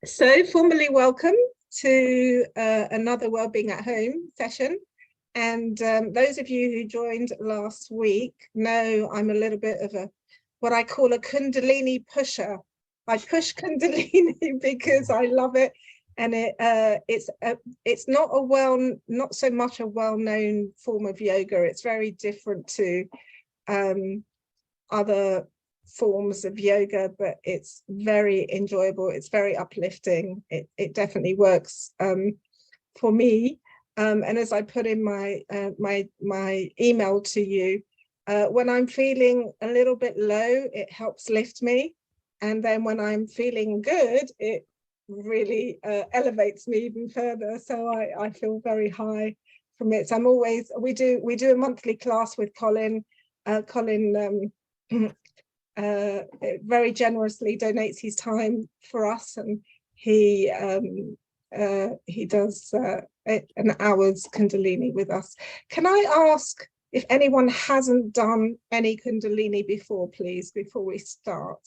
So formally welcome to another Wellbeing at Home session. And those of you who joined last week know I'm a little bit of what I call a Kundalini pusher. I push Kundalini because I love it, and it's not so much a well-known form of yoga. It's very different to other forms of yoga, but it's very enjoyable. It's very uplifting. It definitely works for me. And as I put in my email to you, when I'm feeling a little bit low, it helps lift me. And then when I'm feeling good, it really elevates me even further. So I feel very high from it. So we do a monthly class with Colin. Colin very generously donates his time for us, and he does an hour's Kundalini with us. Can I ask if anyone hasn't done any Kundalini before, please, before we start?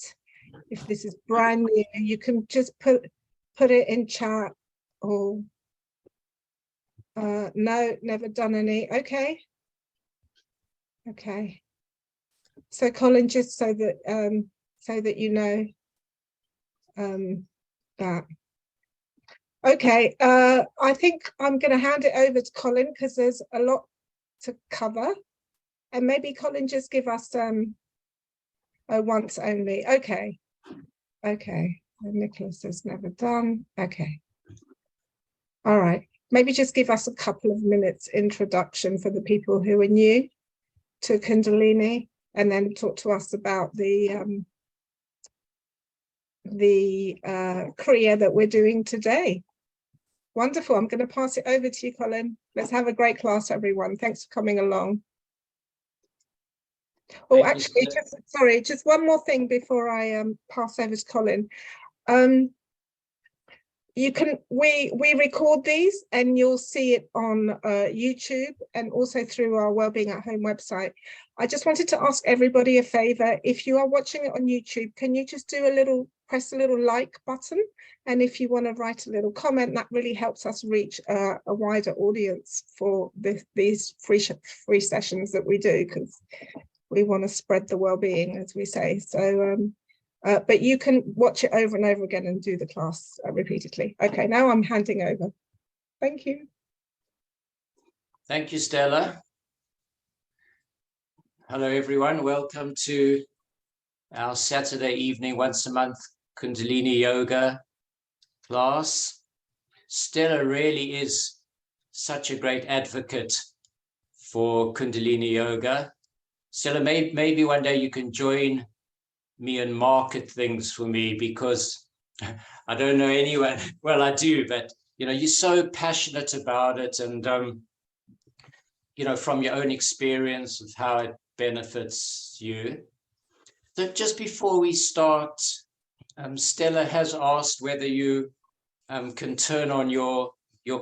If this is brand new, you can just put it in chat, or no, never done any. Okay. So Colin, just so that you know that. Okay, I think I'm going to hand it over to Colin because there's a lot to cover, and maybe Colin just give us a once only. Okay. Nicholas has never done. Okay. All right. Maybe just give us a couple of minutes introduction for the people who are new to Kundalini, and then talk to us about the Kriya that we're doing today. Wonderful. I'm going to pass it over to you, Colin. Let's have a great class, everyone. Thanks for coming along. Oh, actually, just one more thing before I pass over to Colin. We record these, and you'll see it on YouTube and also through our Wellbeing at Home website. I just wanted to ask everybody a favor. If you are watching it on YouTube, can you just press a little like button? And if you want to write a little comment, that really helps us reach a wider audience for these free sessions that we do, because we want to spread the well-being, as we say. So but you can watch it over and over again and do the class repeatedly. Okay, now I'm handing over. Thank you. Thank you, Stella. Hello, everyone. Welcome to our Saturday evening, once a month, Kundalini Yoga class. Stella really is such a great advocate for Kundalini Yoga. Stella, maybe one day you can join me and market things for me, because I don't know anyone. Well, I do, but you're so passionate about it, and from your own experience of how it benefits you. So just before we start, Stella has asked whether you can turn on your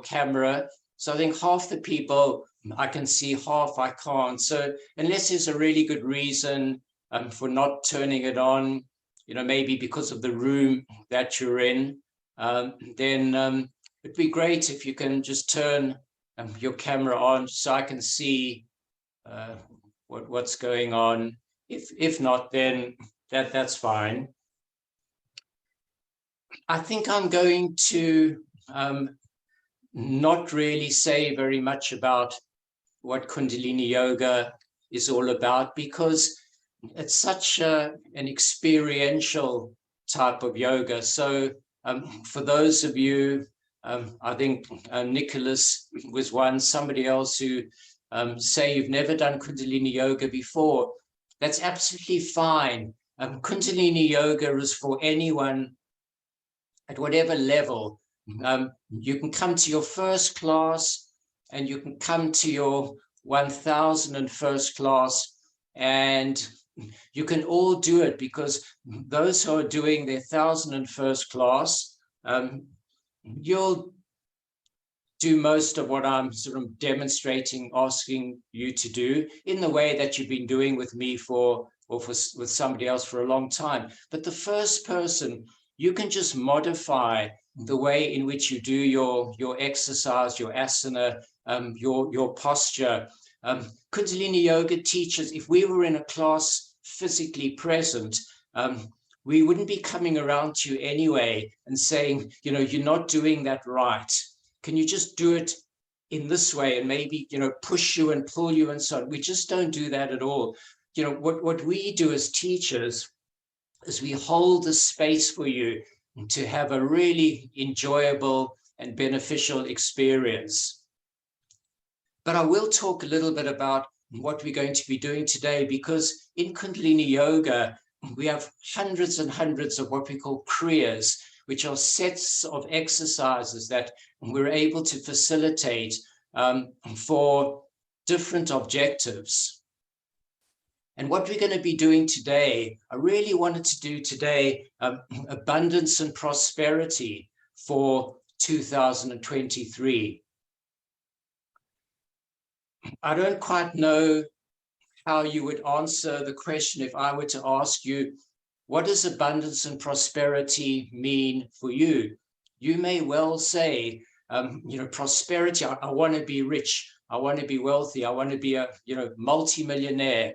camera. So I think half the people I can see, half I can't. So unless there's a really good reason for not turning it on, maybe because of the room that you're in, then it'd be great if you can just turn your camera on so I can see what's going on. If not, then that's fine. I think I'm going to not really say very much about what Kundalini Yoga is all about, because it's such an experiential type of yoga. So for those of you, I think Nicholas was somebody else who say you've never done Kundalini Yoga before, that's absolutely fine. Kundalini Yoga is for anyone at whatever level. You can come to your first class, and you can come to your 1001st class, and you can all do it, because those who are doing their 1001st class, you'll do most of what I'm sort of demonstrating, asking you to do, in the way that you've been doing with me with somebody else for a long time. But the first person, you can just modify the way in which you do your exercise, your asana, your posture. Kundalini Yoga teaches, if we were in a class physically present, we wouldn't be coming around to you anyway and saying, you're not doing that right. Can you just do it in this way, and maybe, push you and pull you and so on. We just don't do that at all. What we do as teachers is we hold the space for you to have a really enjoyable and beneficial experience. But I will talk a little bit about what we're going to be doing today, because in Kundalini Yoga, we have hundreds and hundreds of what we call kriyas, which are sets of exercises that we're able to facilitate for different objectives. And what we're going to be doing today, I really wanted to do today, abundance and prosperity for 2023. I don't quite know how you would answer the question if I were to ask you, what does abundance and prosperity mean for you? You may well say, prosperity, I want to be rich, I want to be wealthy, I want to be a, multi-millionaire.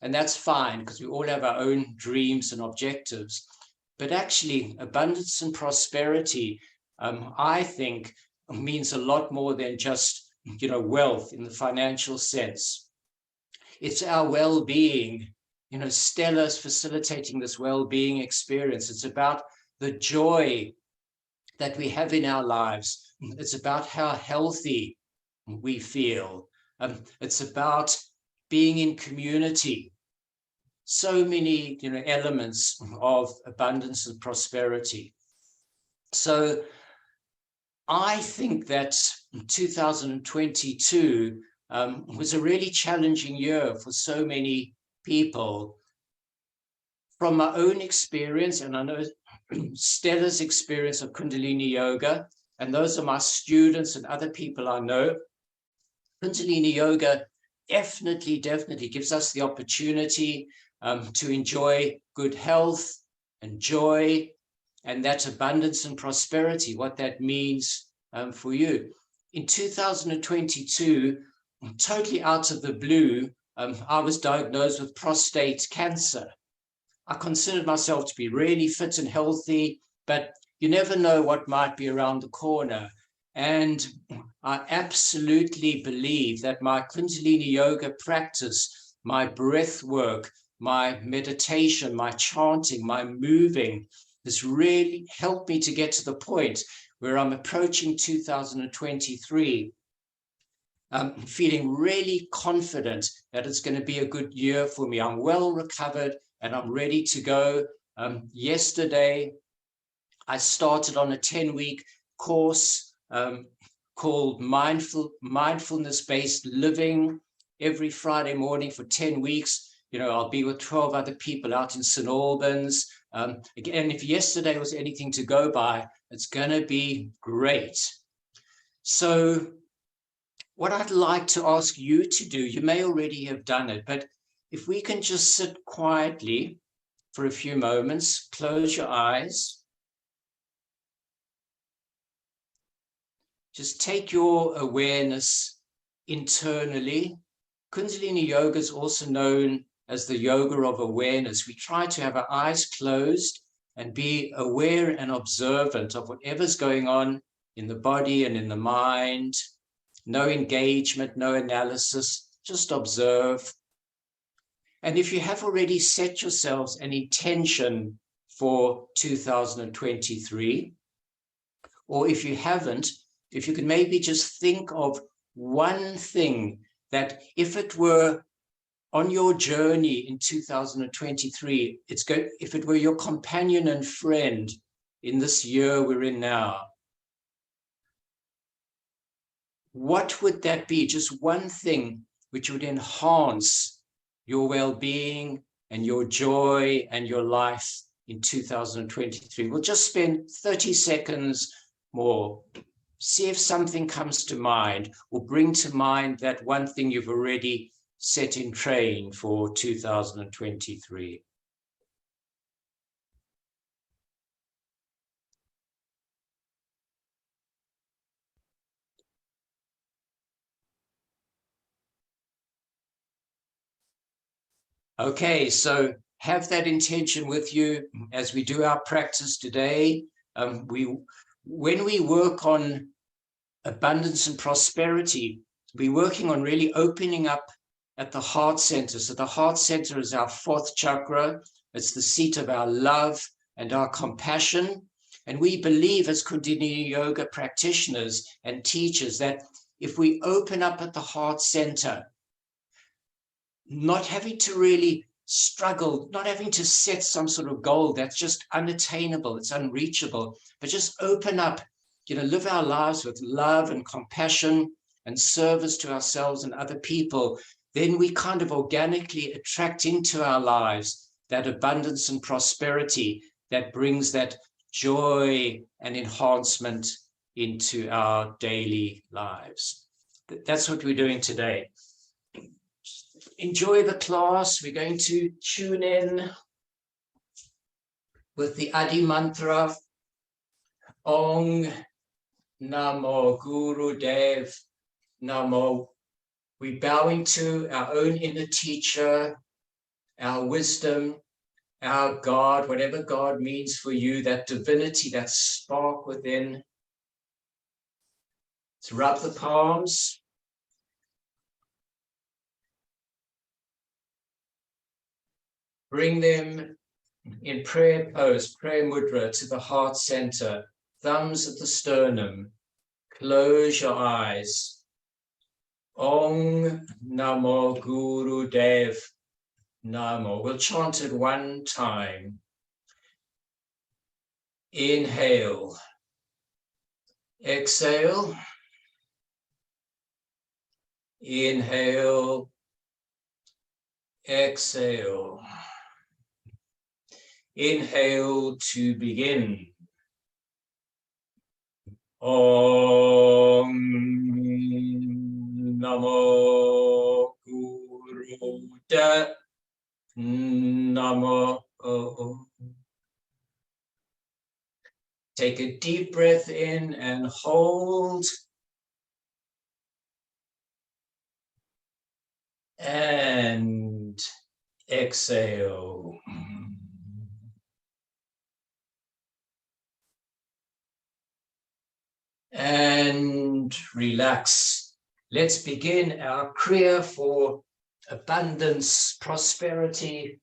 And that's fine, because we all have our own dreams and objectives. But actually, abundance and prosperity, I think, means a lot more than just, wealth in the financial sense. It's our well-being. Stella's facilitating this well-being experience. It's about the joy that we have in our lives. It's about how healthy we feel. It's about being in community. So many, elements of abundance and prosperity. So I think that 2022 was a really challenging year for so many people. From my own experience, and I know Stella's experience of Kundalini Yoga, and those are my students and other people I know, Kundalini Yoga definitely gives us the opportunity to enjoy good health and joy, and that abundance and prosperity, what that means for you. In 2022, totally out of the blue, I was diagnosed with prostate cancer. I considered myself to be really fit and healthy, but you never know what might be around the corner. And I absolutely believe that my Kundalini Yoga practice, my breath work, my meditation, my chanting, my moving, has really helped me to get to the point where I'm approaching 2023, feeling really confident that it's going to be a good year for me. I'm well recovered and I'm ready to go. Yesterday, I started on a 10-week course called Mindfulness-Based Living every Friday morning for 10 weeks. I'll be with 12 other people out in St. Albans. Again, if yesterday was anything to go by, it's going to be great. So what I'd like to ask you to do, you may already have done it, but if we can just sit quietly for a few moments, close your eyes. Just take your awareness internally. Kundalini Yoga is also known as the yoga of awareness. We try to have our eyes closed and be aware and observant of whatever's going on in the body and in the mind. No engagement, no analysis, just observe. And if you have already set yourselves an intention for 2023, or if you haven't, if you could maybe just think of one thing that if it were on your journey in 2023, if it were your companion and friend in this year we're in now, what would that be? Just one thing which would enhance your well-being and your joy and your life in 2023. We'll just spend 30 seconds more. See if something comes to mind, or bring to mind that one thing you've already set in train for 2023. Okay, so have that intention with you as we do our practice today. When we work on abundance and prosperity, we're working on really opening up at the heart center. So the heart center is our fourth chakra. It's the seat of our love and our compassion. And we believe as Kundalini Yoga practitioners and teachers that if we open up at the heart center, not having to really struggle, not having to set some sort of goal that's just unattainable, it's unreachable, but just open up, live our lives with love and compassion and service to ourselves and other people, then we kind of organically attract into our lives that abundance and prosperity that brings that joy and enhancement into our daily lives. That's what we're doing today. Enjoy the class. We're going to tune in with the Adi mantra, Ong Namo Guru Dev Namo. We're bowing to our own inner teacher, our wisdom, our God, whatever God means for you, that divinity, that spark within. Let's rub the palms. Bring them in prayer pose, prayer mudra, to the heart center, thumbs at the sternum. Close your eyes. Ong Namo Guru Dev Namo. We'll chant it one time. Inhale. Exhale. Inhale. Exhale. Inhale to begin. Om Namo Guru Dev Namo. Take a deep breath in and hold. And exhale. And relax. Let's begin our prayer for abundance, prosperity,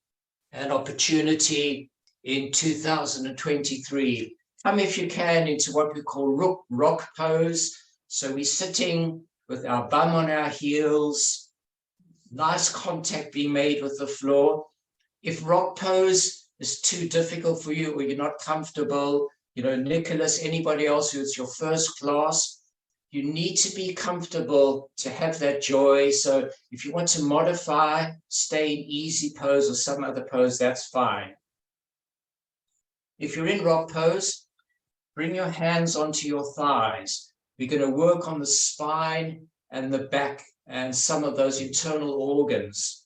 and opportunity in 2023. Come, if you can, into what we call rock pose. So we're sitting with our bum on our heels, nice contact being made with the floor. If rock pose is too difficult for you or you're not comfortable, Nicholas, anybody else who's your first class, you need to be comfortable to have that joy. So if you want to modify, stay in easy pose or some other pose, that's fine. If you're in rock pose, bring your hands onto your thighs. We're going to work on the spine and the back and some of those internal organs.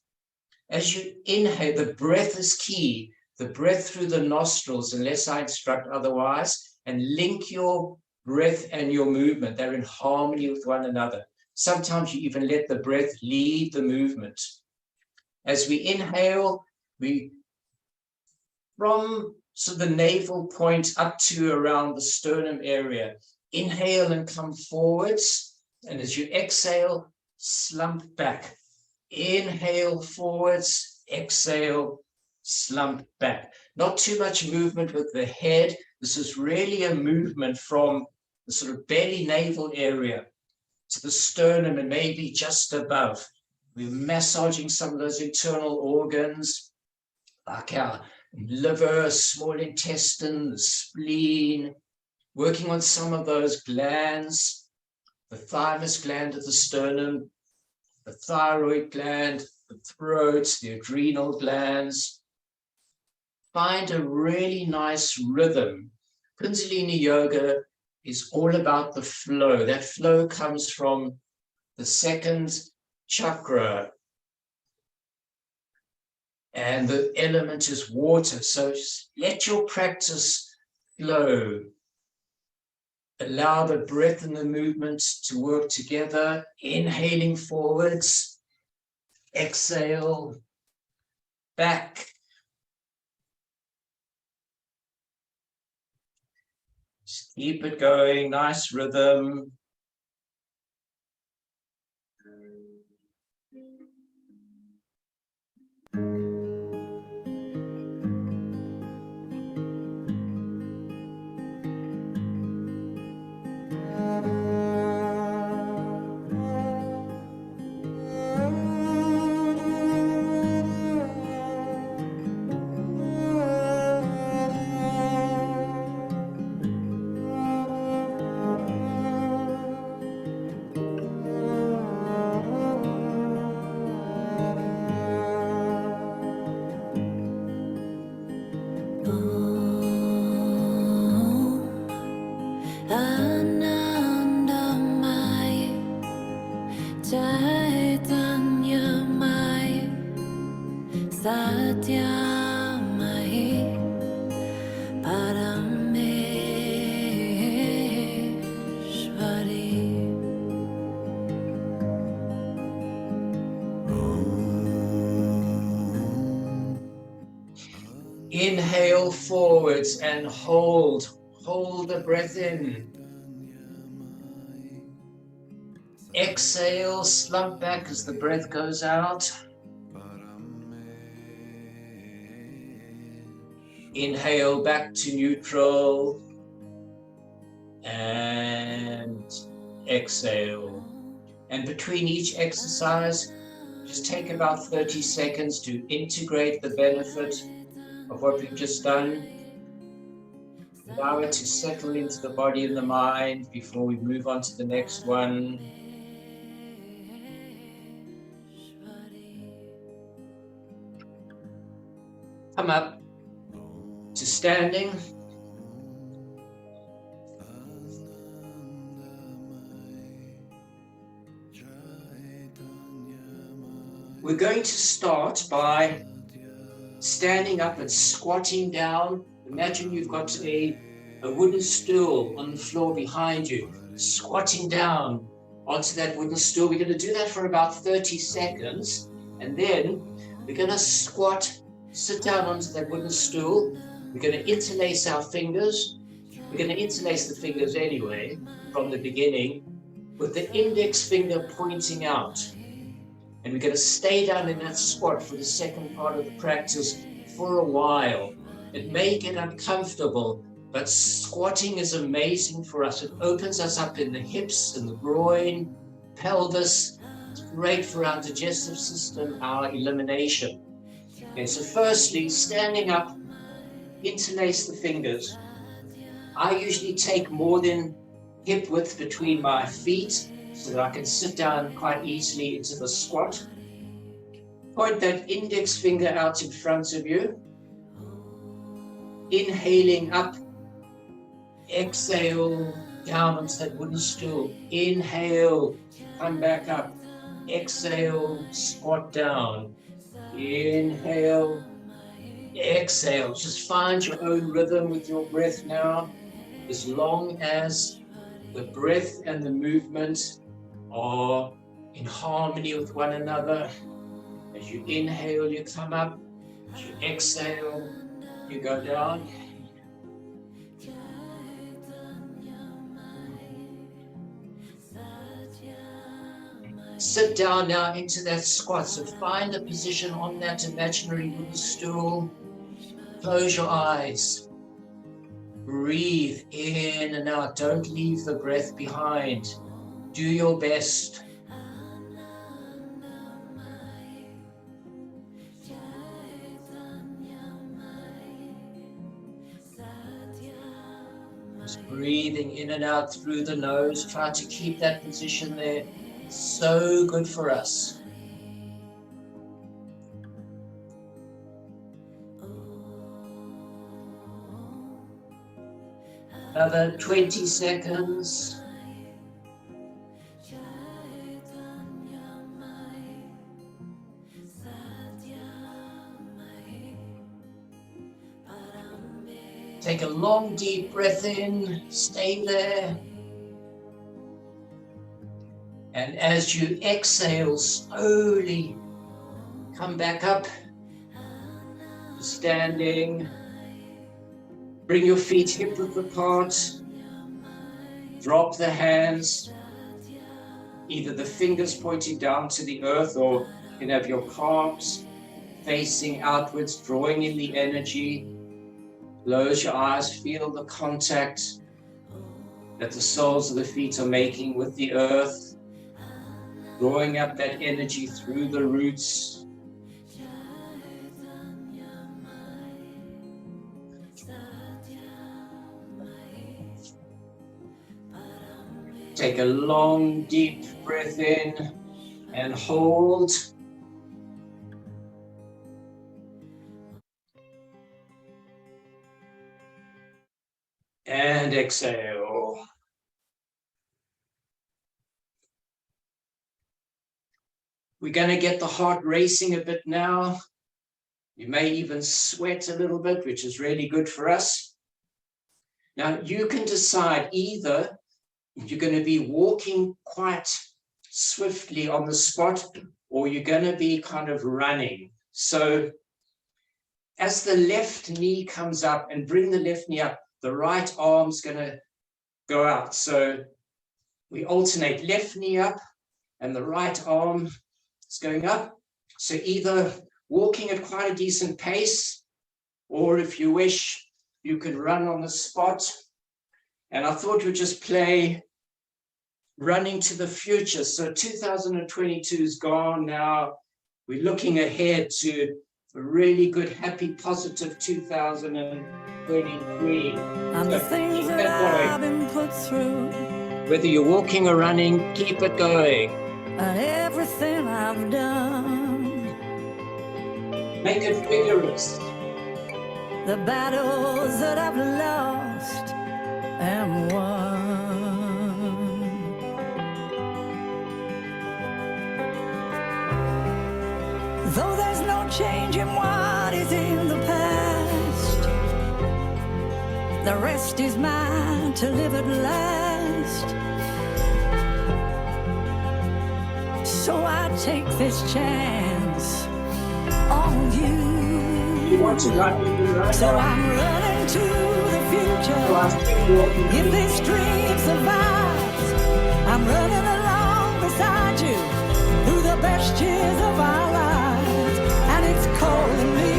As you inhale, the breath is key. The breath through the nostrils, unless I instruct otherwise, and link your breath and your movement. They're in harmony with one another. Sometimes you even let the breath lead the movement. As we inhale, from the navel point up to around the sternum area, inhale and come forwards. And as you exhale, slump back. Inhale forwards, exhale, slump back. Not too much movement with the head. This is really a movement from the sort of belly navel area to the sternum and maybe just above. We're massaging some of those internal organs, like our liver, small intestine, the spleen, working on some of those glands, the thymus gland at the sternum, the thyroid gland, the throat, the adrenal glands. Find a really nice rhythm. Kundalini Yoga is all about the flow. That flow comes from the second chakra, and the element is water. So let your practice flow. Allow the breath and the movement to work together. Inhaling forwards, exhale, back. Just keep it going, nice rhythm. Inhale forwards and hold the breath in. Exhale, slump back as the breath goes out. Inhale back to neutral and exhale. And between each exercise, just take about 30 seconds to integrate the benefit of what we've just done. Allow it to settle into the body and the mind before we move on to the next one. Come up to standing. We're going to start by standing up and squatting down. Imagine you've got a wooden stool on the floor behind you, squatting down onto that wooden stool. We're going to do that for about 30 seconds, and then we're going to squat, sit down onto that wooden stool. We're going to interlace our fingers. We're going to interlace the fingers anyway from the beginning, with the index finger pointing out. And we're going to stay down in that squat for the second part of the practice for a while. It may get uncomfortable, but squatting is amazing for us. It opens us up in the hips and the groin, pelvis. It's great for our digestive system, our elimination. Okay, so firstly, standing up, interlace the fingers. I usually take more than hip width between my feet so that I can sit down quite easily into the squat. Point that index finger out in front of you. Inhaling up, exhale down onto that wooden stool. Inhale, come back up. Exhale, squat down. Inhale, exhale. Just find your own rhythm with your breath now, as long as the breath and the movement are in harmony with one another. As you inhale, you come up. As you exhale, you go down. Sit down now into that squat. So find a position on that imaginary wooden stool. Close your eyes. Breathe in and out. Don't leave the breath behind. Do your best. Just breathing in and out through the nose. Try to keep that position there. So good for us. Another 20 seconds. Take a long, deep breath in. Stay there. And as you exhale, slowly come back up. standing. Bring your feet hip width apart. Drop the hands, either the fingers pointing down to the earth, or you can have your palms facing outwards, drawing in the energy. Close your eyes, feel the contact that the soles of the feet are making with the earth, drawing up that energy through the roots. Take a long, deep breath in and hold. And exhale. We're going to get the heart racing a bit now. You may even sweat a little bit, which is really good for us. Now, you can decide either you're going to be walking quite swiftly on the spot, or you're going to be kind of running. So as the left knee comes up, and bring the left knee up, the right arm's going to go out. So we alternate left knee up and the right arm is going up. So either walking at quite a decent pace, or if you wish, you can run on the spot. And I thought we'd just play Running to the Future. So 2022 is gone now. We're looking ahead to a really good, happy, positive 2023. And the things that I've been put through, whether you're walking or running, keep it going. and everything I've done, Make it vigorous. the battles that I've lost and won. Though there's no change in what is in the past, the rest is mine to live at last. So I take this chance on you. You want to run, you run. So I'm running to the future. If this dream survives, I'm running along beside you through the best years of our lives. And it's calling me,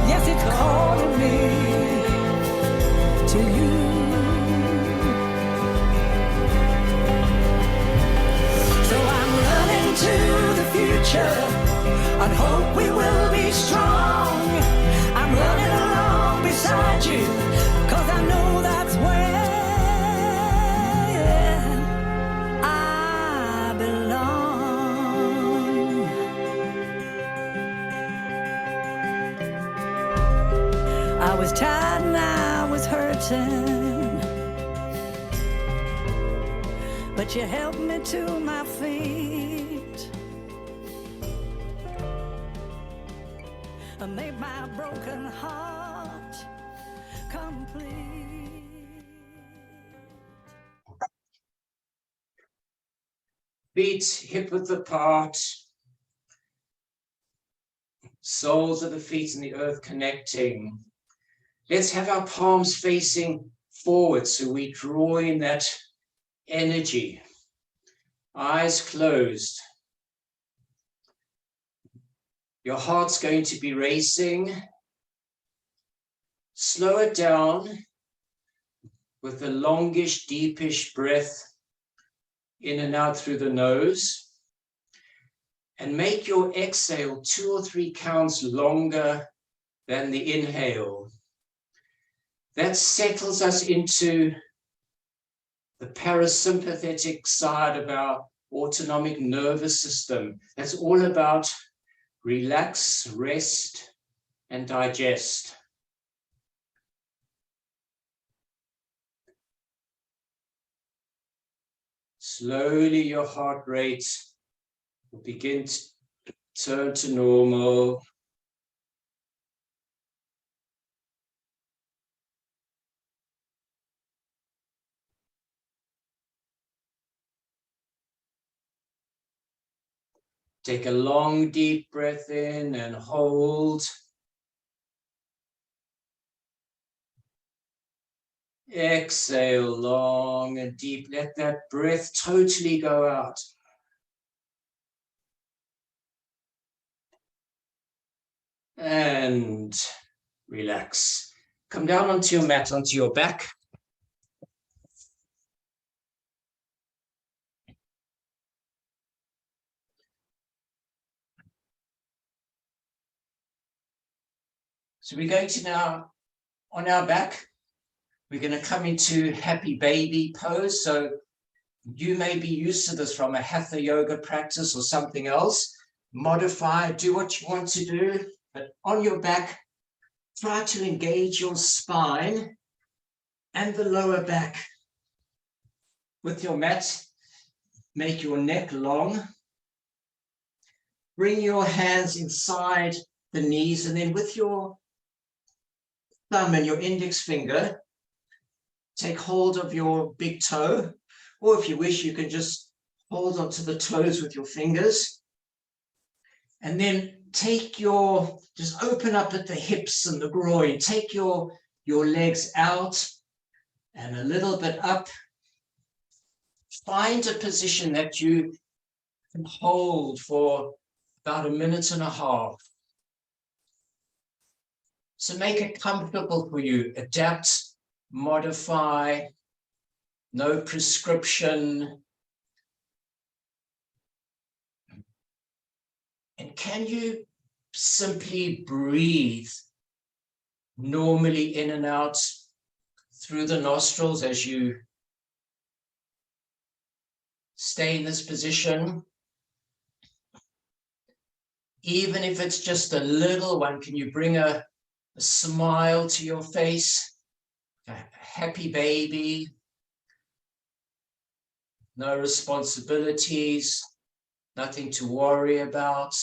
yes, it's calling me to you. So I'm running to the future and hope we will be strong. I'm running along beside you, 'cause I know that's where I belong. I was tired and I was hurting, but you helped me to my feet and made my broken heart complete. Feet hip width apart. Soles of the feet and the earth connecting. Let's have our palms facing forward so we draw in that energy. Eyes closed. Your heart's going to be racing. Slow it down with a longish, deepish breath in and out through the nose. And make your exhale 2 or 3 counts longer than the inhale. That settles us into the parasympathetic side of our autonomic nervous system. That's all about relax, rest, and digest. Slowly your heart rate will begin to turn to normal. Take a long, deep breath in and hold. Exhale long and deep. Let that breath totally go out. And relax. Come down onto your mat, onto your back. So we're going to now, on our back, we're going to come into happy baby pose. So you may be used to this from a hatha yoga practice or something else. Modify, do what you want to do, but on your back, try to engage your spine and the lower back. With your mat, make your neck long. Bring your hands inside the knees, and then with your thumb and your index finger, take hold of your big toe, or if you wish, you can just hold onto the toes with your fingers. And then just open up at the hips and the groin. Take your legs out and a little bit up. Find a position that you can hold for about 1.5 minutes. So make it comfortable for you. Adapt, modify, no prescription. And can you simply breathe normally in and out through the nostrils as you stay in this position? Even if it's just a little one, can you bring a smile to your face? A happy baby. No responsibilities, nothing to worry about.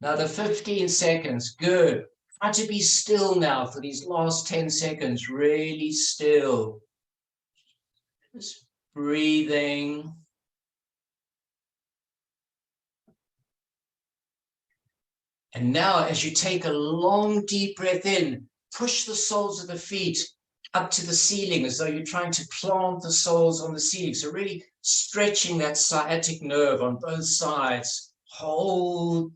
Another 15 seconds. Good. Try to be still now for these last 10 seconds. Really still. Just breathing. And now, as you take a long, deep breath in, push the soles of the feet up to the ceiling as though you're trying to plant the soles on the ceiling. So really stretching that sciatic nerve on both sides. Hold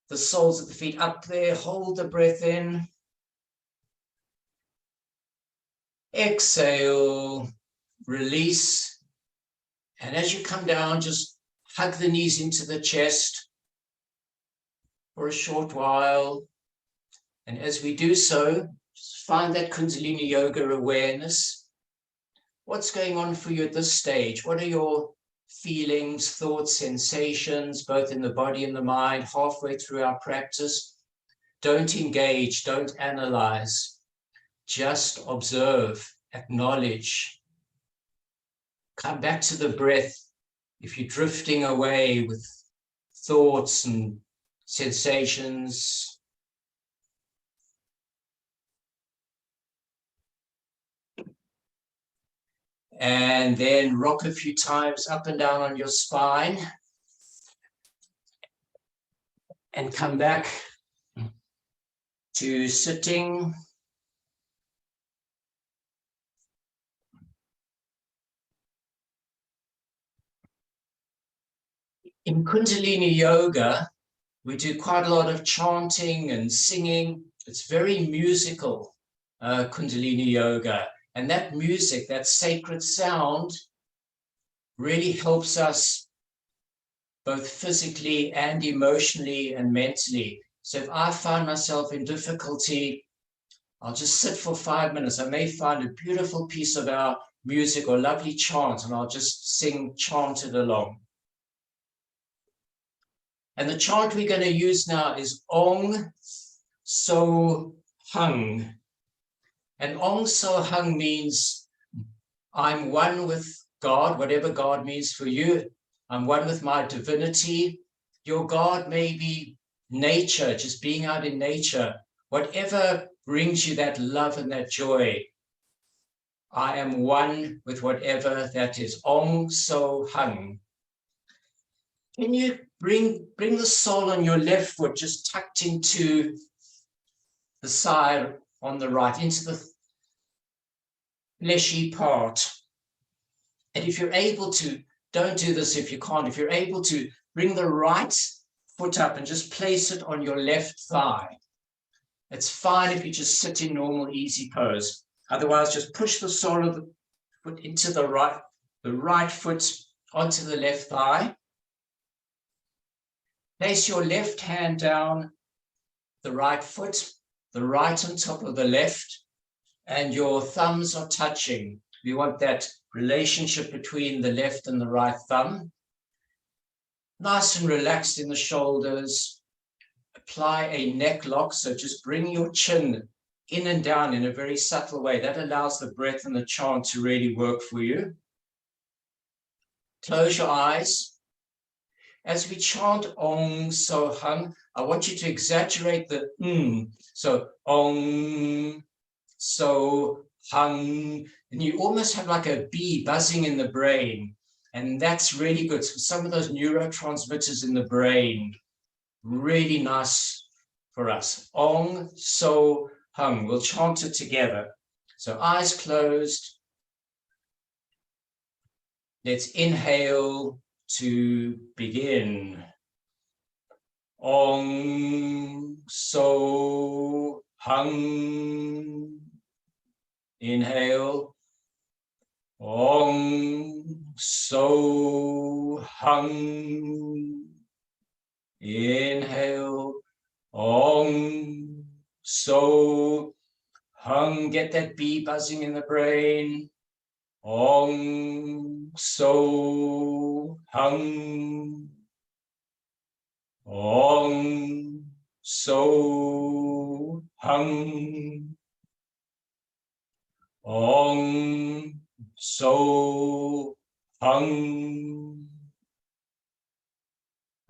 the soles of the feet up there. Hold the breath in. Exhale. Release. And as you come down, just hug the knees into the chest for a short while. And as we do so, just find that Kundalini Yoga awareness. What's going on for you at this stage? What are your feelings, thoughts, sensations, both in the body and the mind, halfway through our practice? Don't engage, don't analyze. Just observe, acknowledge. Come back to the breath. If you're drifting away with thoughts and sensations, and then rock a few times up and down on your spine and come back to sitting. In Kundalini Yoga, we do quite a lot of chanting and singing. It's very musical, Kundalini Yoga. And that music, that sacred sound, really helps us both physically and emotionally and mentally. So if I find myself in difficulty, I'll just sit for 5 minutes. I may find a beautiful piece of our music or lovely chant, and I'll just chant it along. And the chant we're going to use now is Ong So Hung. And Ong So Hung means I'm one with God, whatever God means for you. I'm one with my divinity. Your God may be nature, just being out in nature. Whatever brings you that love and that joy, I am one with whatever that is. Ong So Hung. Can you bring the sole on your left foot just tucked into the side on the right, into the fleshy part? And if you're able to, don't do this if you can't, if you're able to, bring the right foot up and just place it on your left thigh. It's fine if you just sit in normal, easy pose. Otherwise, just push the sole of the foot into the right foot onto the left thigh. Place your left hand down the right foot, the right on top of the left, and your thumbs are touching. We want that relationship between the left and the right thumb. Nice and relaxed in the shoulders. Apply a neck lock, so just bring your chin in and down in a very subtle way. That allows the breath and the chant to really work for you. Close your eyes. As we chant Ong So Hung, I want you to exaggerate the So Ong So Hung, and you almost have like a bee buzzing in the brain, and that's really good. So some of those neurotransmitters in the brain, really nice for us. Ong So Hung. We'll chant it together. So eyes closed. Let's inhale to begin. Ong So Hung. Inhale. Ong So Hung. Inhale. Ong So Hung. Get that bee buzzing in the brain. Ong So Hung. Ong So Hung. Ong So Hung.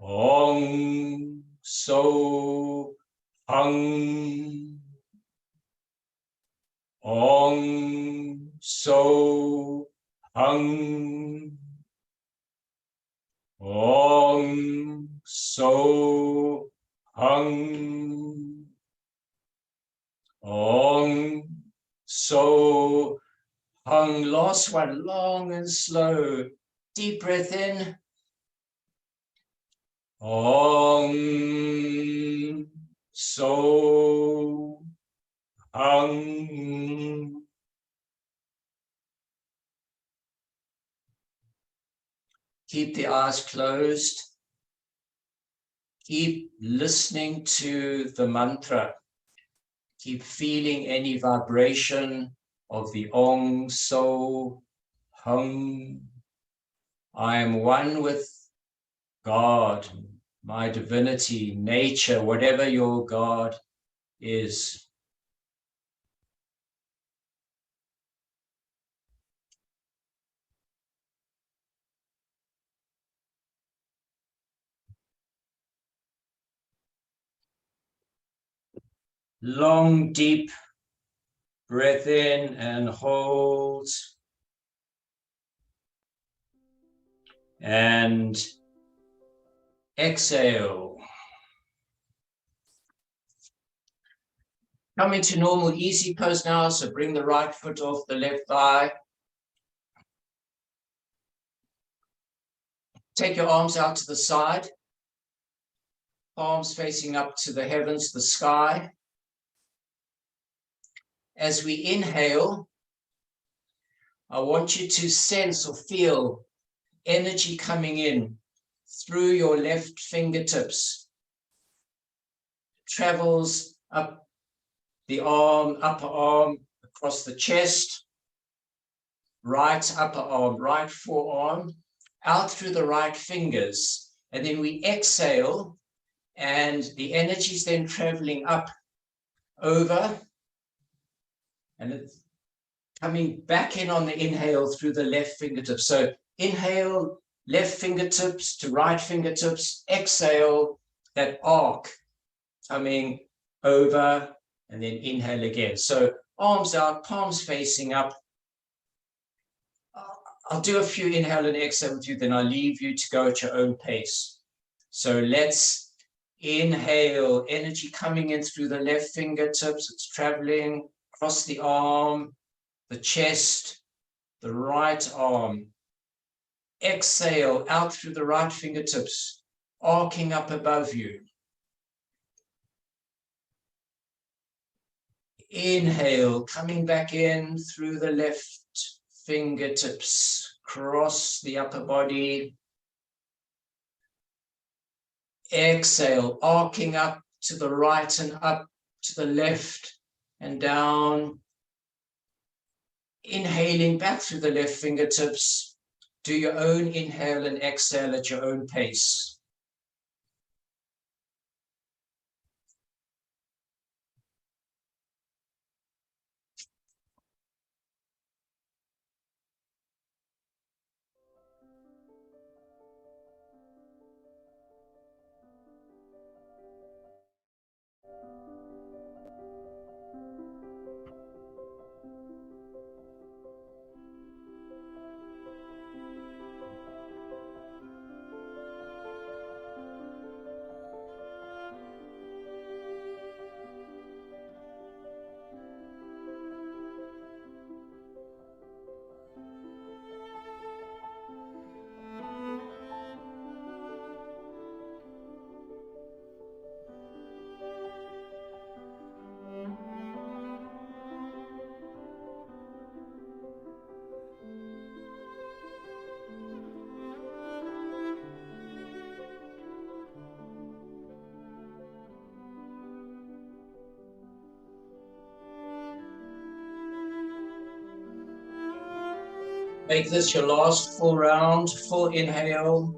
Ong So Hung. Ong So Hung. Ong So Hung. Ong So Hung. Last one, long and slow. Deep breath in. Ong So Hung. Keep the eyes closed. Keep listening to the mantra. Keep feeling any vibration of the Ong So Hung. I am one with God, my divinity, nature, whatever your God is. Long, deep breath in and hold. And exhale. Come into normal easy pose now, so bring the right foot off the left thigh. Take your arms out to the side. Palms facing up to the heavens, the sky. As we inhale, I want you to sense or feel energy coming in through your left fingertips. Travels up the arm, upper arm, across the chest, right upper arm, right forearm, out through the right fingers. and then we exhale, and the energy is then traveling up over, and it's coming back in on the inhale through the left fingertips. So inhale, left fingertips to right fingertips, exhale, that arc coming over, and then inhale again. So arms out, palms facing up. I'll do a few inhale and exhale with you, then I'll leave you to go at your own pace. So let's inhale, energy coming in through the left fingertips. It's traveling across the arm, the chest, the right arm. Exhale out through the right fingertips, arcing up above you. Inhale, coming back in through the left fingertips, cross the upper body. Exhale, arcing up to the right and up to the left and down. Inhaling back through the left fingertips. Do your own inhale and exhale at your own pace. Make this your last full round, full inhale,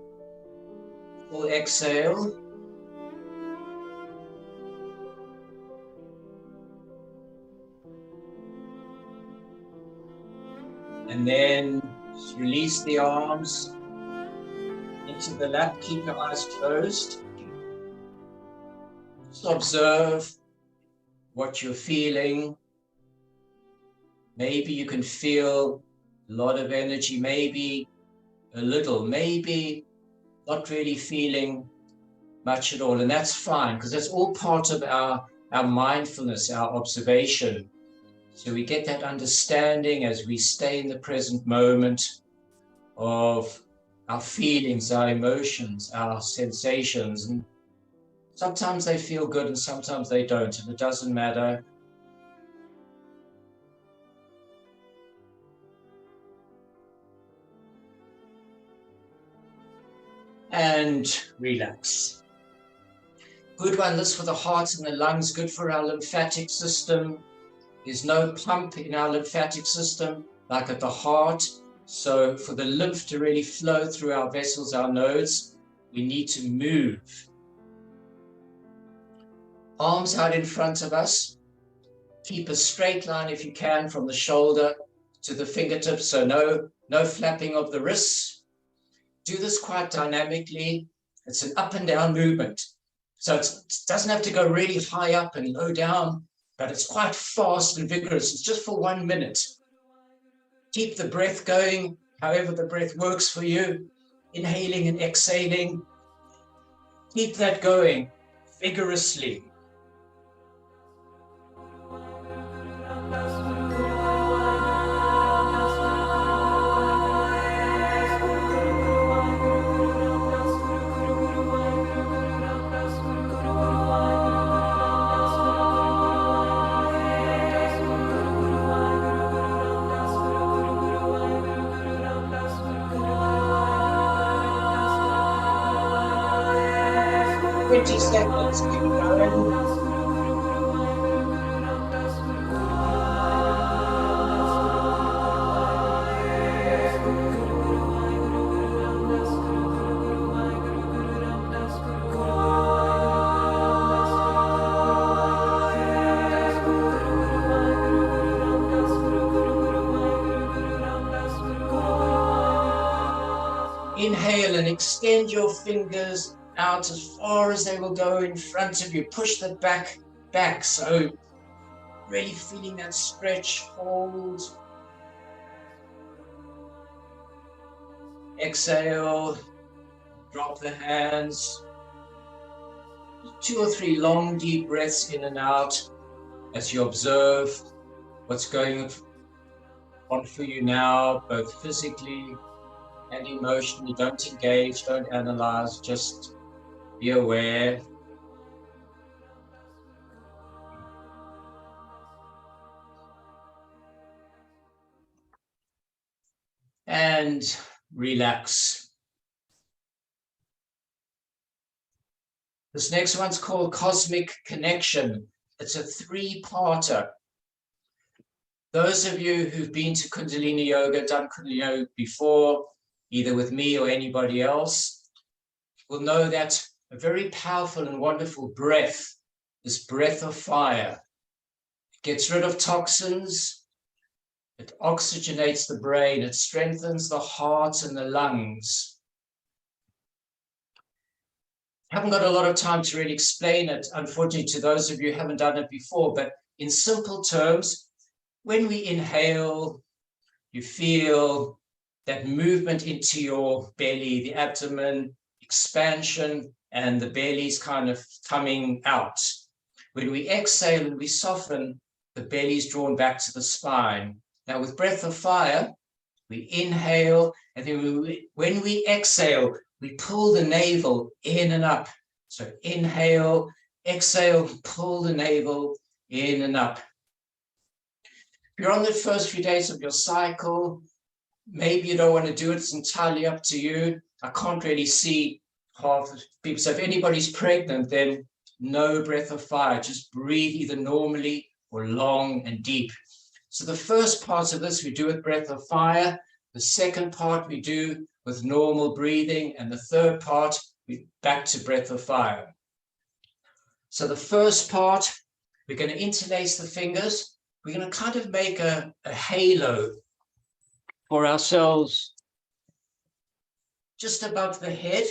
full exhale. And then just release the arms into the lap, keep your eyes closed. Just observe what you're feeling. Maybe you can feel a lot of energy, maybe a little, maybe not really feeling much at all. And that's fine, because that's all part of our mindfulness, our observation. So we get that understanding as we stay in the present moment of our feelings, our emotions, our sensations. And sometimes they feel good and sometimes they don't, and it doesn't matter. And relax. Good one, this for the heart and the lungs, good for our lymphatic system. There's no pump in our lymphatic system like at the heart. So for the lymph to really flow through our vessels, our nodes, we need to move. Arms out in front of us. Keep a straight line if you can from the shoulder to the fingertips, so no flapping of the wrists. Do this quite dynamically. It's an up and down movement. So it doesn't have to go really high up and low down, but it's quite fast and vigorous. It's just for 1 minute. Keep the breath going, however the breath works for you. Inhaling and exhaling. Keep that going vigorously. Seconds, keep going. Inhale and extend your fingers out as far as they will go in front of you. Push the back. So really feeling that stretch. Hold. Exhale. Drop the hands. 2 or 3 long, deep breaths in and out as you observe what's going on for you now, both physically and emotionally. Don't engage, don't analyze, just be aware. And relax. This next one's called Cosmic Connection. It's a 3-parter. Those of you who've been to Kundalini Yoga, done Kundalini Yoga before, either with me or anybody else, will know that a very powerful and wonderful breath, this breath of fire, gets rid of toxins, it oxygenates the brain, it strengthens the heart and the lungs. I haven't got a lot of time to really explain it, unfortunately, to those of you who haven't done it before, but in simple terms, when we inhale, you feel that movement into your belly, the abdomen, expansion, and the belly's kind of coming out. When we exhale and we soften, the belly's drawn back to the spine. Now, with breath of fire, we inhale, and then when we exhale, we pull the navel in and up. So inhale, exhale, pull the navel in and up. If you're on the first few days of your cycle, maybe you don't want to do it. It's entirely up to you. I can't really see half the people. So if anybody's pregnant, then no breath of fire. Just breathe either normally or long and deep. So the first part of this we do with breath of fire. The second part we do with normal breathing. And the third part, we back to breath of fire. So the first part, we're going to interlace the fingers. We're going to kind of make a halo for ourselves just above the head.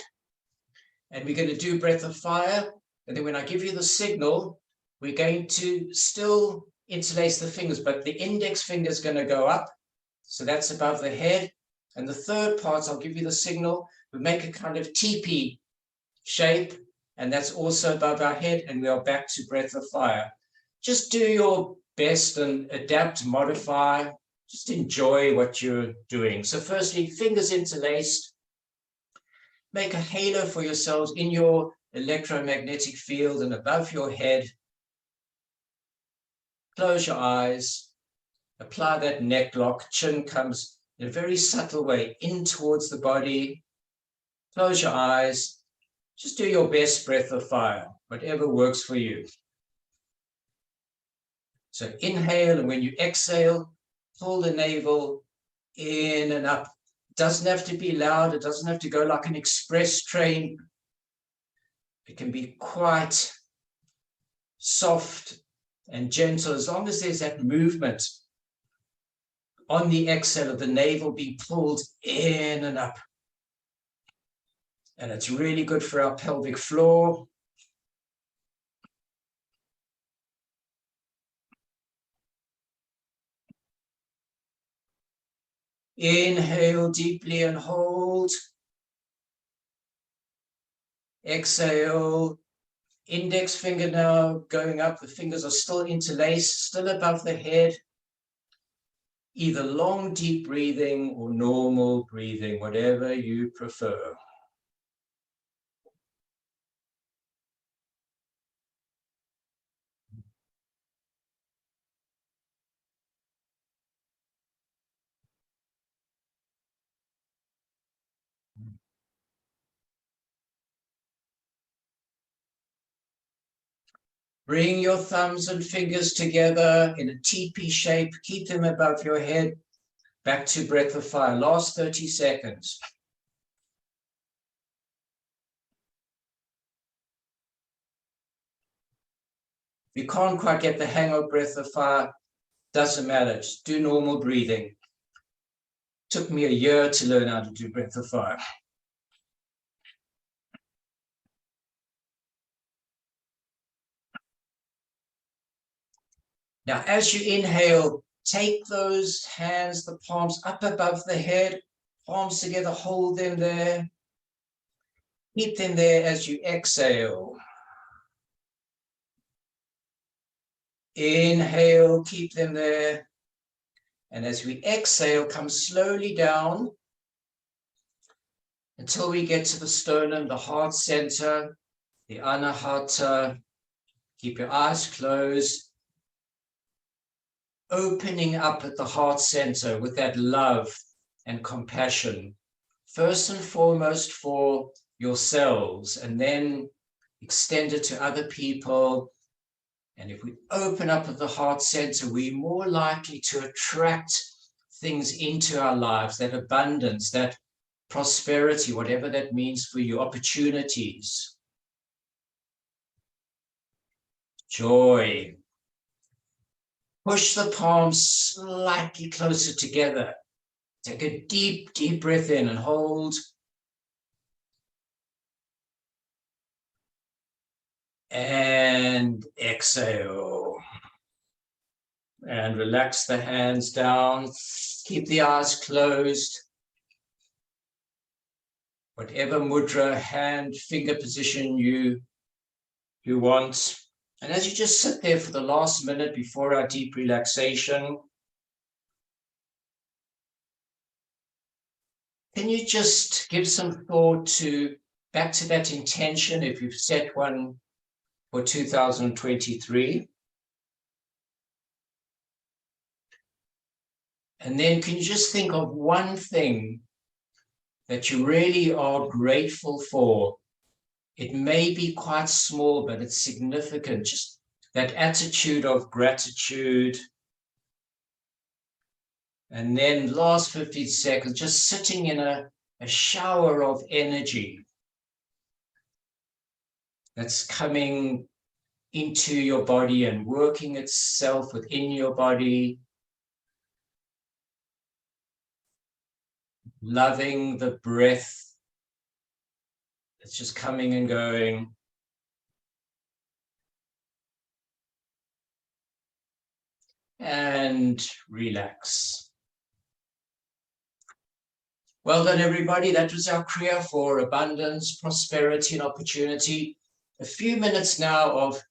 And we're going to do breath of fire. And then when I give you the signal, we're going to still interlace the fingers, but the index finger is going to go up. So that's above the head. And the third part, I'll give you the signal. We make a kind of teepee shape, and that's also above our head, and we are back to breath of fire. Just do your best and adapt, modify, just enjoy what you're doing. So firstly, fingers interlaced. Make a halo for yourselves in your electromagnetic field and above your head. Close your eyes. Apply that neck lock. Chin comes in a very subtle way in towards the body. Close your eyes. Just do your best breath of fire, whatever works for you. So inhale, and when you exhale, pull the navel in and up. It doesn't have to be loud. It doesn't have to go like an express train. It can be quite soft and gentle, as long as there's that movement on the exhale of the navel being pulled in and up. And it's really good for our pelvic floor. Inhale deeply and hold. Exhale. Index finger now going up. The fingers are still interlaced, still above the head. Either long, deep breathing or normal breathing, whatever you prefer. Bring your thumbs and fingers together in a teepee shape. Keep them above your head. Back to breath of fire. Last 30 seconds. If you can't quite get the hang of breath of fire, doesn't matter. Just do normal breathing. Took me a year to learn how to do breath of fire. Now, as you inhale, take those hands, the palms up above the head, palms together, hold them there. Keep them there as you exhale. Inhale, keep them there. And as we exhale, come slowly down until we get to the sternum, the heart center, the anahata. Keep your eyes closed, opening up at the heart center with that love and compassion, first and foremost for yourselves, and then extend it to other people. And if we open up at the heart center, we're more likely to attract things into our lives, that abundance, that prosperity, whatever that means for you, opportunities, joy. Push the palms slightly closer together. Take a deep, deep breath in and hold. And exhale. And relax the hands down. Keep the eyes closed. Whatever mudra, hand, finger position you want. And as you just sit there for the last minute before our deep relaxation, can you just give some thought back to that intention if you've set one for 2023? And then can you just think of one thing that you really are grateful for? It may be quite small, but it's significant. Just that attitude of gratitude. And then last 15 seconds, just sitting in a shower of energy that's coming into your body and working itself within your body. Loving the breath that's just coming and going. And relax. Well done, everybody. That was our Kriya for abundance, prosperity, and opportunity. A few minutes now of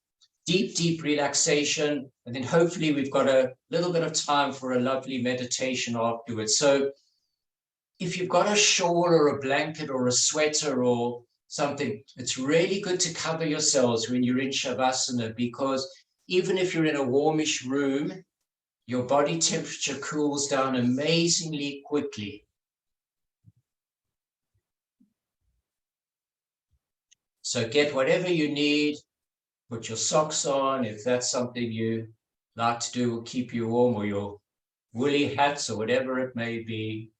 deep, deep relaxation. And then hopefully we've got a little bit of time for a lovely meditation afterwards. So if you've got a shawl or a blanket or a sweater or something, it's really good to cover yourselves when you're in Shavasana, because even if you're in a warmish room, your body temperature cools down amazingly quickly. So get whatever you need, put your socks on, if that's something you like to do will keep you warm, or your woolly hats or whatever it may be.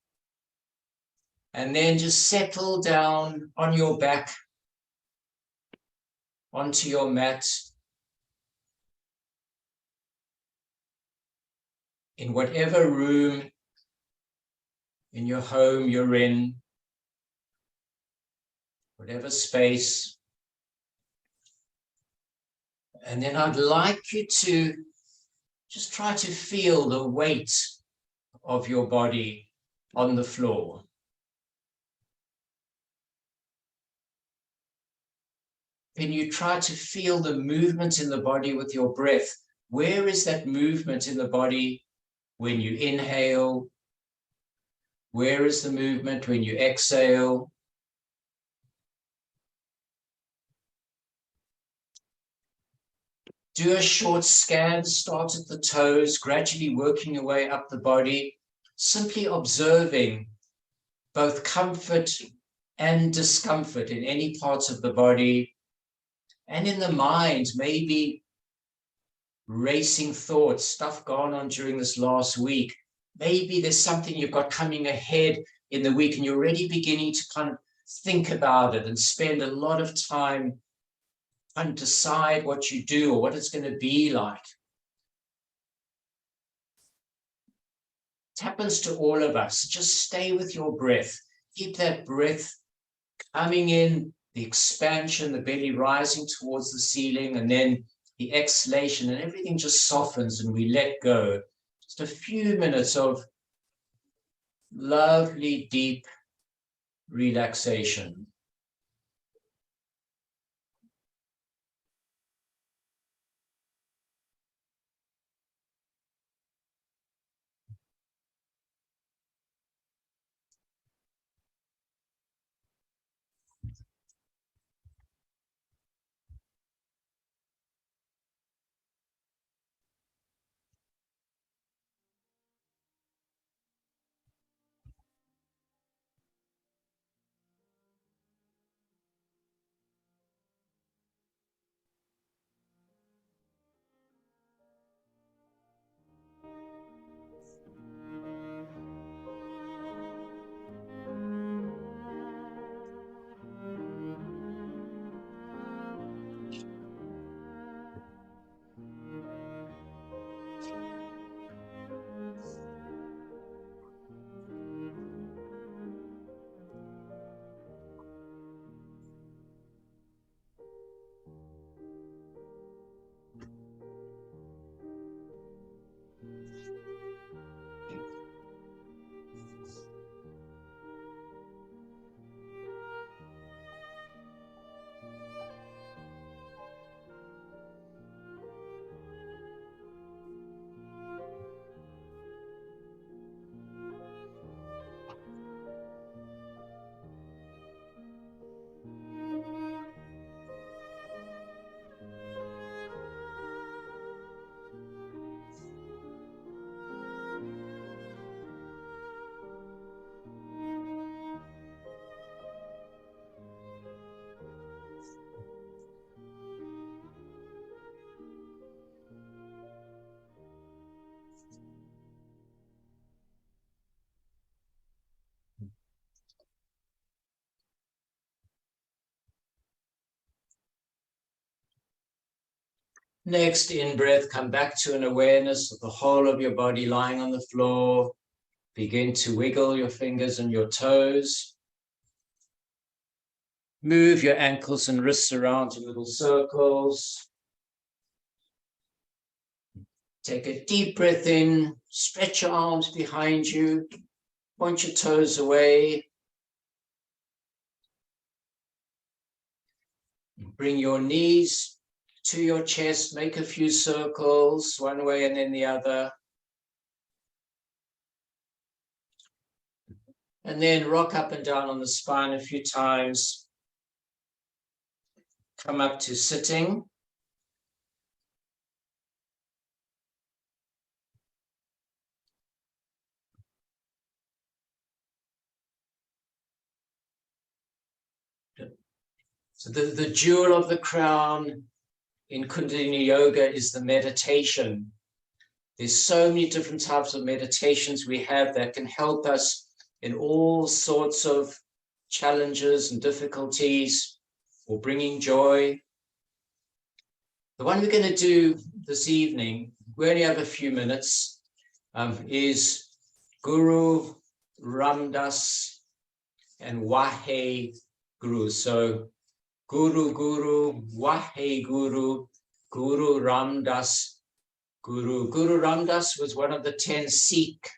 And then just settle down on your back, onto your mat, in whatever room in your home you're in, whatever space. And then I'd like you to just try to feel the weight of your body on the floor. Can you try to feel the movement in the body with your breath? Where is that movement in the body when you inhale? Where is the movement when you exhale? Do a short scan, start at the toes, gradually working your way up the body, simply observing both comfort and discomfort in any parts of the body. And in the mind, maybe racing thoughts, stuff gone on during this last week. Maybe there's something you've got coming ahead in the week and you're already beginning to kind of think about it and spend a lot of time and decide what you do or what it's going to be like. It happens to all of us. Just stay with your breath. Keep that breath coming in, the expansion, the belly rising towards the ceiling, and then the exhalation, and everything just softens and we let go. Just a few minutes of lovely, deep relaxation. Next in-breath, come back to an awareness of the whole of your body lying on the floor. Begin to wiggle your fingers and your toes. Move your ankles and wrists around in little circles. Take a deep breath in, stretch your arms behind you, point your toes away. Bring your knees to your chest, make a few circles, one way and then the other. And then rock up and down on the spine a few times. Come up to sitting. So the jewel of the crown in Kundalini Yoga is the meditation. There's so many different types of meditations we have that can help us in all sorts of challenges and difficulties, or bringing joy. The one we're going to do this evening, we only have a few minutes, is Guru, Ramdas, and Wahe Guru. So Guru, Guru, Wahe Guru, Guru Ramdas, Guru. Guru Ramdas was one of the 10 Sikh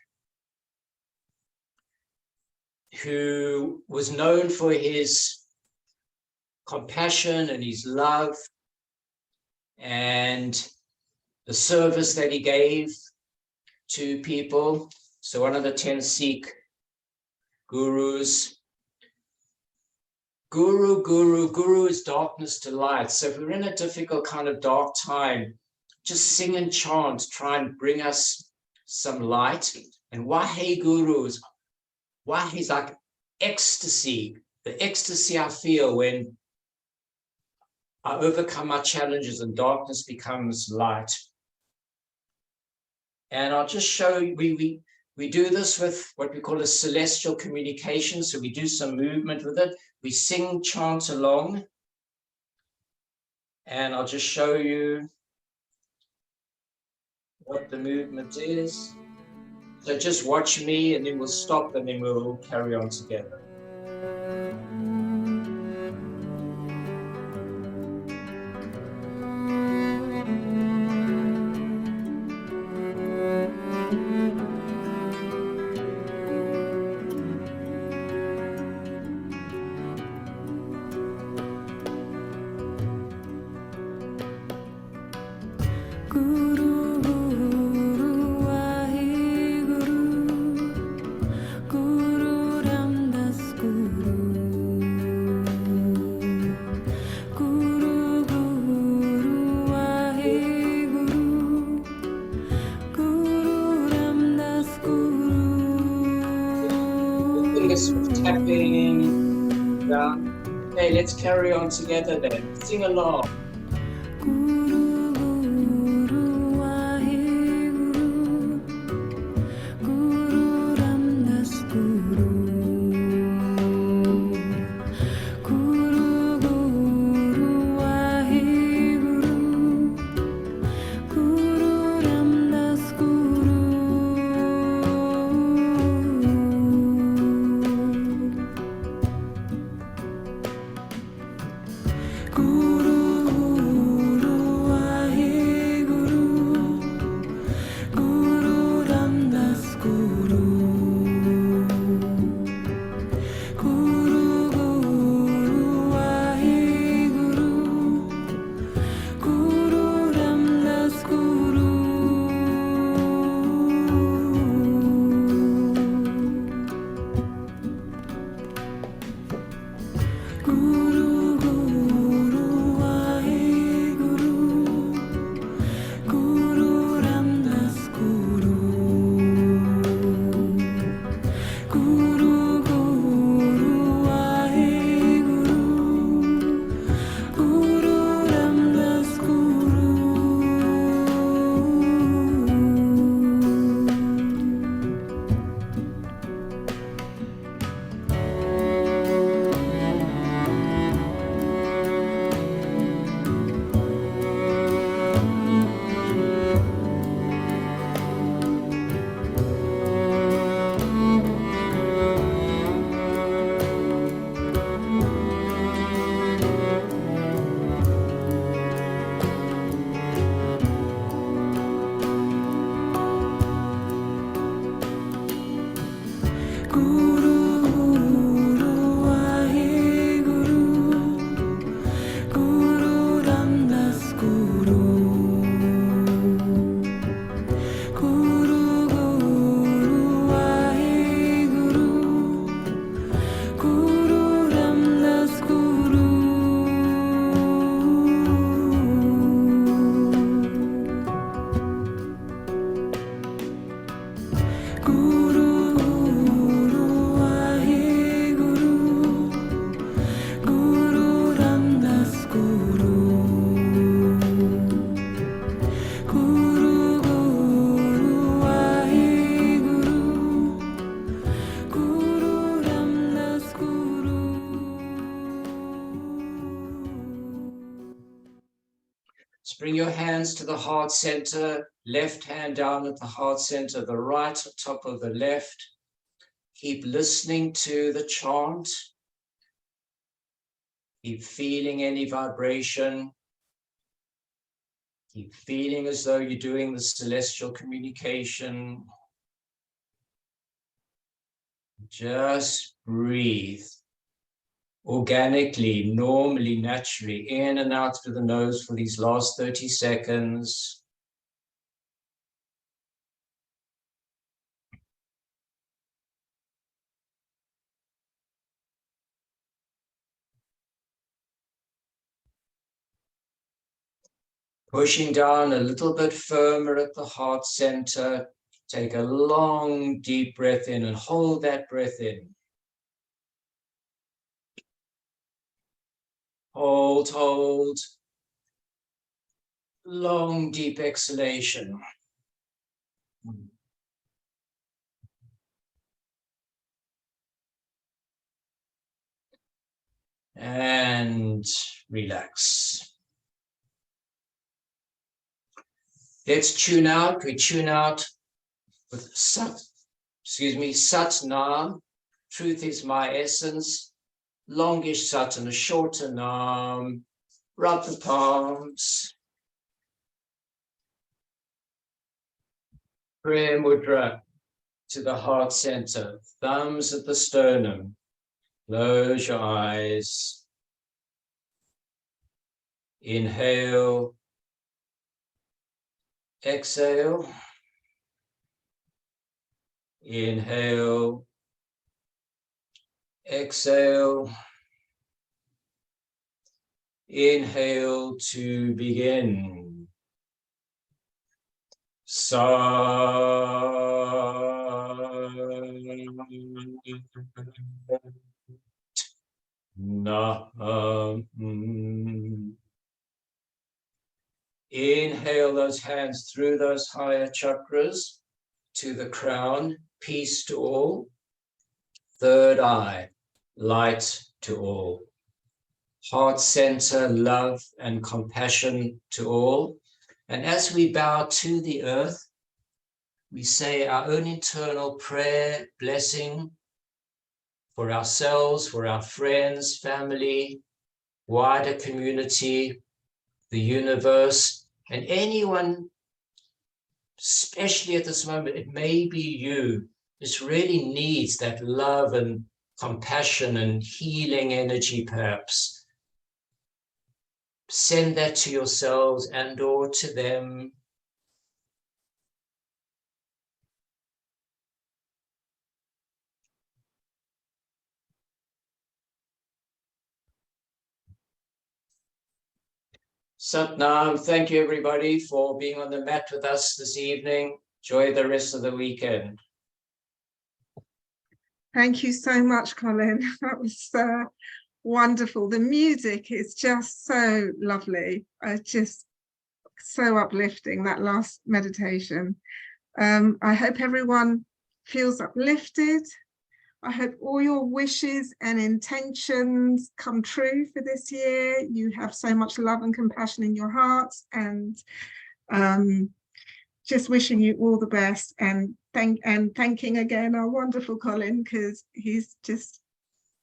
who was known for his compassion and his love and the service that he gave to people. So one of the 10 Sikh gurus. Guru is darkness to light. So if we're in a difficult kind of dark time, just sing and chant, try and bring us some light. And Wahe Guru is like ecstasy, the ecstasy I feel when I overcome my challenges and darkness becomes light. And I'll just show you, we do this with what we call a celestial communication. So we do some movement with it. We sing, chant along. And I'll just show you what the movement is. So just watch me and then we'll stop and then we'll carry on together. Tapping down. Okay, let's carry on together then. Sing along. Bring your hands to the heart center, left hand down at the heart center, the right on top of the left. Keep listening to the chant. Keep feeling any vibration. Keep feeling as though you're doing the celestial communication. Just breathe. Organically, normally, naturally, in and out through the nose for these last 30 seconds. Pushing down a little bit firmer at the heart center. Take a long, deep breath in and hold that breath in. Hold, hold. Long, deep exhalation. And relax. Let's tune out. We tune out with Sat Nam. Truth is my essence. Longish Sat and a shorter Nam. Rub the palms. Prayer mudra to the heart center. Thumbs at the sternum. Close your eyes. Inhale. exhale, inhale, exhale, inhale to begin. Sa na. Inhale those hands through those higher chakras to the crown, peace to all. Third eye, light to all. Heart center, love and compassion to all. And as we bow to the earth, we say our own internal prayer, blessing for ourselves, for our friends, family, wider community, the universe, and anyone, especially at this moment, it may be you. This really needs that love and compassion and healing energy, perhaps. Send that to yourselves and or to them. Satnam, thank you everybody for being on the mat with us this evening. Enjoy the rest of the weekend. Thank you so much, Colin. That was wonderful. The music is just so lovely. Just so uplifting, that last meditation. I hope everyone feels uplifted. I hope all your wishes and intentions come true for this year. You have so much love and compassion in your hearts, and just wishing you all the best, and thanking again our wonderful Colin, because he's just,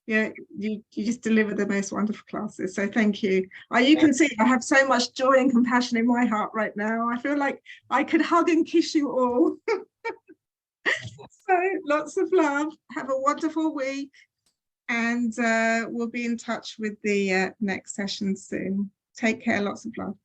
yeah, you just deliver the most wonderful classes. So thank you. You can see I have so much joy and compassion in my heart right now. I feel like I could hug and kiss you all. So lots of love. Have a wonderful week, and we'll be in touch with the next session soon. Take care. Lots of love.